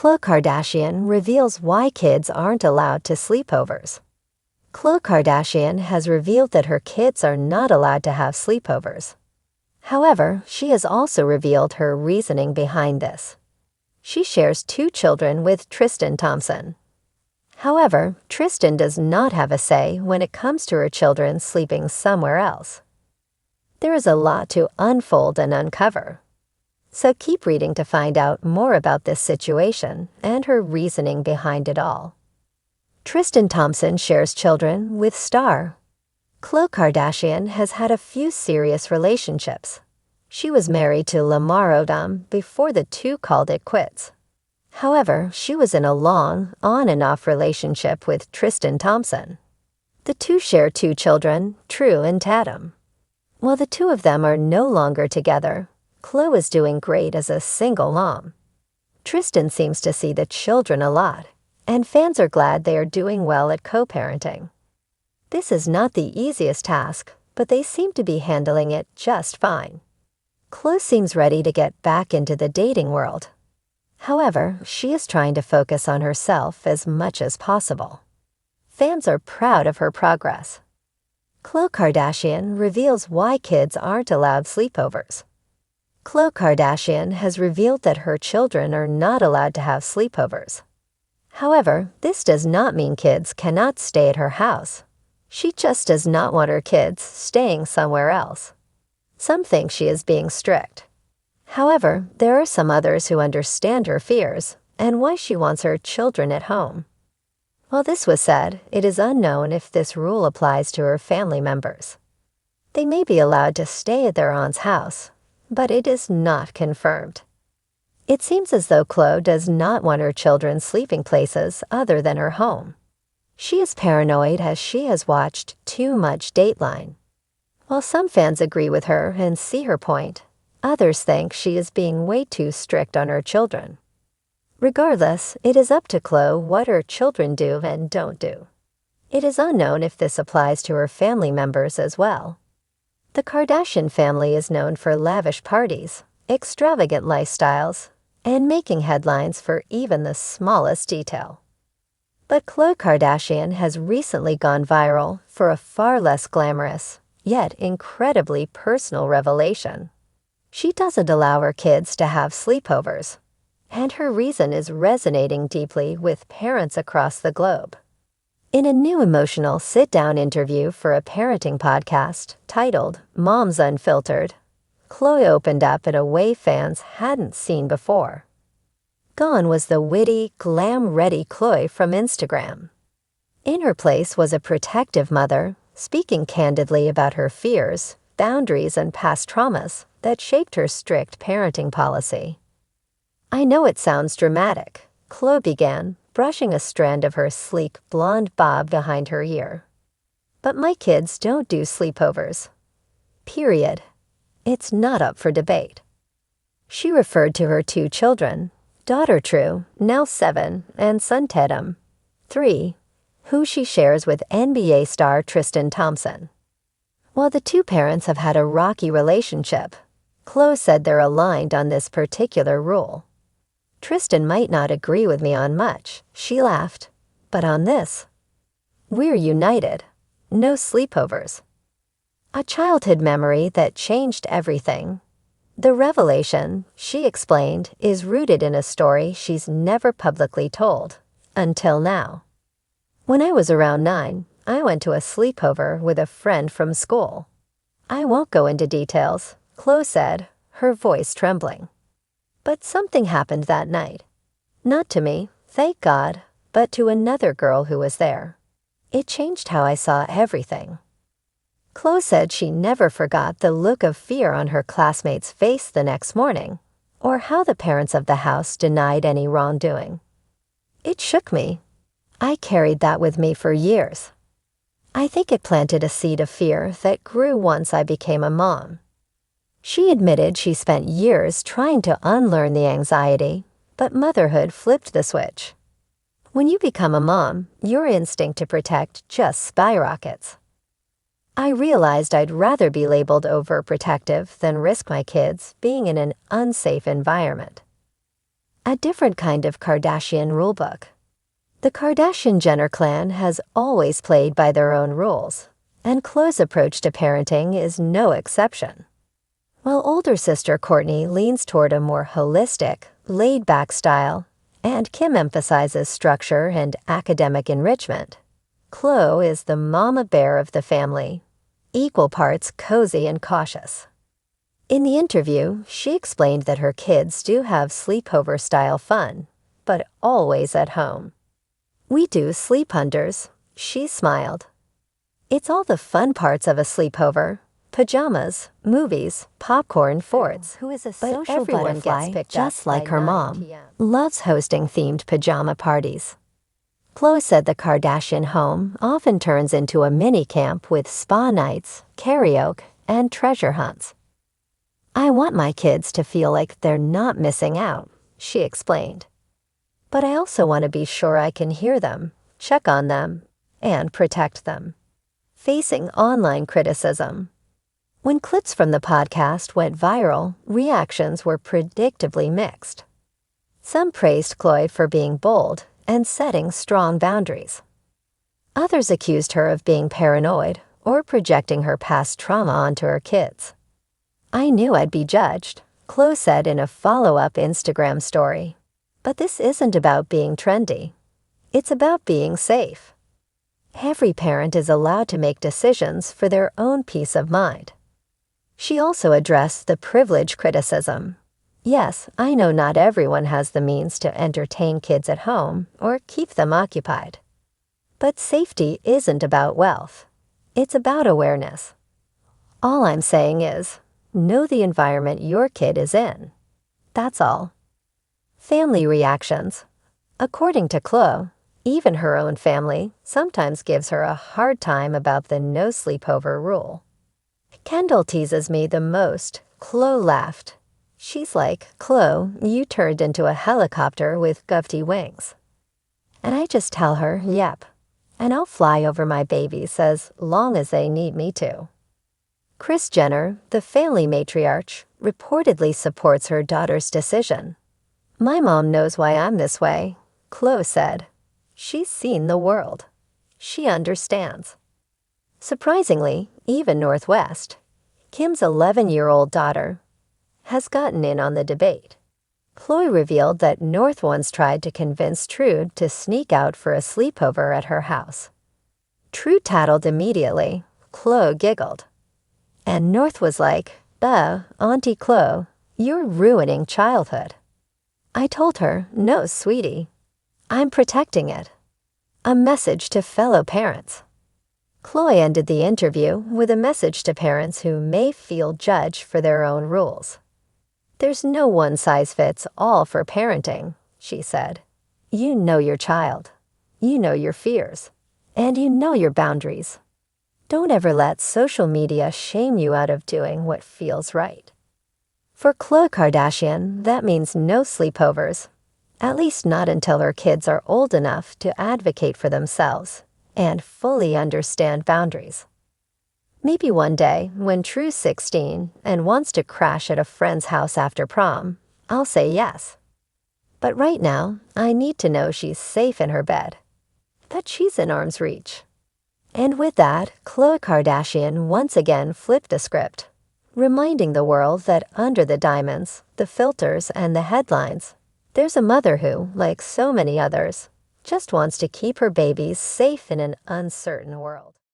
Khloe Kardashian reveals why kids aren't allowed to sleepovers. Khloe Kardashian has revealed that her kids are not allowed to have sleepovers. However, she has also revealed her reasoning behind this. She shares 2 children with Tristan Thompson. However, Tristan does not have a say when it comes to her children sleeping somewhere else. There is a lot to unfold and uncover. So keep reading to find out more about this situation and her reasoning behind it all. Tristan Thompson shares children with star. Khloe Kardashian has had a few serious relationships. She was married to Lamar Odom before the two called it quits. However, she was in a long, on-and-off relationship with Tristan Thompson. The two share 2 children, True and Tatum. While the 2 of them are no longer together, Khloe is doing great as a single mom. Tristan seems to see the children a lot, and fans are glad they are doing well at co-parenting. This is not the easiest task, but they seem to be handling it just fine. Khloe seems ready to get back into the dating world. However, she is trying to focus on herself as much as possible. Fans are proud of her progress. Khloe Kardashian reveals why kids aren't allowed sleepovers. Khloe Kardashian has revealed that her children are not allowed to have sleepovers. However, this does not mean kids cannot stay at her house. She just does not want her kids staying somewhere else. Some think she is being strict. However, there are some others who understand her fears and why she wants her children at home. While this was said, it is unknown if this rule applies to her family members. They may be allowed to stay at their aunt's house, but it is not confirmed. It seems as though Khloe does not want her children sleeping places other than her home. She is paranoid as she has watched too much Dateline. While some fans agree with her and see her point, others think she is being way too strict on her children. Regardless, it is up to Khloe what her children do and don't do. It is unknown if this applies to her family members as well. The Kardashian family is known for lavish parties, extravagant lifestyles, and making headlines for even the smallest detail. But Khloe Kardashian has recently gone viral for a far less glamorous, yet incredibly personal revelation. She doesn't allow her kids to have sleepovers, and her reason is resonating deeply with parents across the globe. In a new emotional sit-down interview for a parenting podcast titled Moms Unfiltered, Khloe opened up in a way fans hadn't seen before. Gone was the witty, glam-ready Khloe from Instagram. In her place was a protective mother, speaking candidly about her fears, boundaries, and past traumas that shaped her strict parenting policy. "I know it sounds dramatic," Khloe began, brushing a strand of her sleek blonde bob behind her ear. "But my kids don't do sleepovers. Period. It's not up for debate." She referred to her 2 children, daughter True, now 7, and son Tatum, 3, who she shares with NBA star Tristan Thompson. While the 2 parents have had a rocky relationship, Khloe said they're aligned on this particular rule. "Tristan might not agree with me on much," she laughed, "but on this, we're united. No sleepovers." A childhood memory that changed everything. The revelation, she explained, is rooted in a story she's never publicly told, until now. "When I was around 9, I went to a sleepover with a friend from school. I won't go into details," Khloe said, her voice trembling. "But something happened that night. Not to me, thank God, but to another girl who was there. It changed how I saw everything." Khloe said she never forgot the look of fear on her classmates' face the next morning, or how the parents of the house denied any wrongdoing. "It shook me. I carried that with me for years. I think it planted a seed of fear that grew once I became a mom." She admitted she spent years trying to unlearn the anxiety, but motherhood flipped the switch. When you become a mom, your instinct to protect just skyrockets. "I realized I'd rather be labeled overprotective than risk my kids being in an unsafe environment." A different kind of Kardashian rulebook. The Kardashian-Jenner clan has always played by their own rules, and Khloe's approach to parenting is no exception. While older sister Kourtney leans toward a more holistic, laid-back style, and Kim emphasizes structure and academic enrichment, Khloe is the mama bear of the family, equal parts cozy and cautious. In the interview, she explained that her kids do have sleepover-style fun, but always at home. "We do sleep hunters," she smiled. "It's all the fun parts of a sleepover: pajamas, movies, popcorn, forts." Who is a But social everyone butterfly, gets picked just up like by her 9 mom. p.m. Loves hosting themed pajama parties. Khloe said the Kardashian home often turns into a mini camp with spa nights, karaoke, and treasure hunts. "I want my kids to feel like they're not missing out," she explained. "But I also want to be sure I can hear them, check on them, and protect them." Facing online criticism. When clips from the podcast went viral, reactions were predictably mixed. Some praised Khloe for being bold and setting strong boundaries. Others accused her of being paranoid or projecting her past trauma onto her kids. "I knew I'd be judged," Khloe said in a follow-up Instagram story. "But this isn't about being trendy. It's about being safe." Every parent is allowed to make decisions for their own peace of mind. She also addressed the privilege criticism. "Yes, I know not everyone has the means to entertain kids at home or keep them occupied. But safety isn't about wealth. It's about awareness. All I'm saying is, know the environment your kid is in. That's all." Family reactions. According to Khloe, even her own family sometimes gives her a hard time about the no sleepover rule. "Kendall teases me the most," Khloe laughed. She's like, "Khloe, you turned into a helicopter with gufty wings." And I just tell her, "Yep, and I'll fly over my babies as long as they need me to." Kris Jenner, the family matriarch, reportedly supports her daughter's decision. "My mom knows why I'm this way," Khloe said. "She's seen the world. She understands." Surprisingly, even Northwest, Kim's 11-year-old daughter, has gotten in on the debate. Khloe revealed that North once tried to convince Trude to sneak out for a sleepover at her house. Trude tattled immediately. Khloe giggled. And North was like, Auntie Khloe, you're ruining childhood." I told her, "No, sweetie. I'm protecting it." A message to fellow parents. Khloe ended the interview with a message to parents who may feel judged for their own rules. "There's no one-size-fits-all for parenting," she said. "You know your child. You know your fears. And you know your boundaries. Don't ever let social media shame you out of doing what feels right." For Khloe Kardashian, that means no sleepovers, at least not until her kids are old enough to advocate for themselves and fully understand boundaries. Maybe one day, when True's 16 and wants to crash at a friend's house after prom, I'll say yes. But right now, I need to know she's safe in her bed, that she's in arm's reach. And with that, Khloe Kardashian once again flipped the script, reminding the world that under the diamonds, the filters, and the headlines, there's a mother who, like so many others, just wants to keep her babies safe in an uncertain world.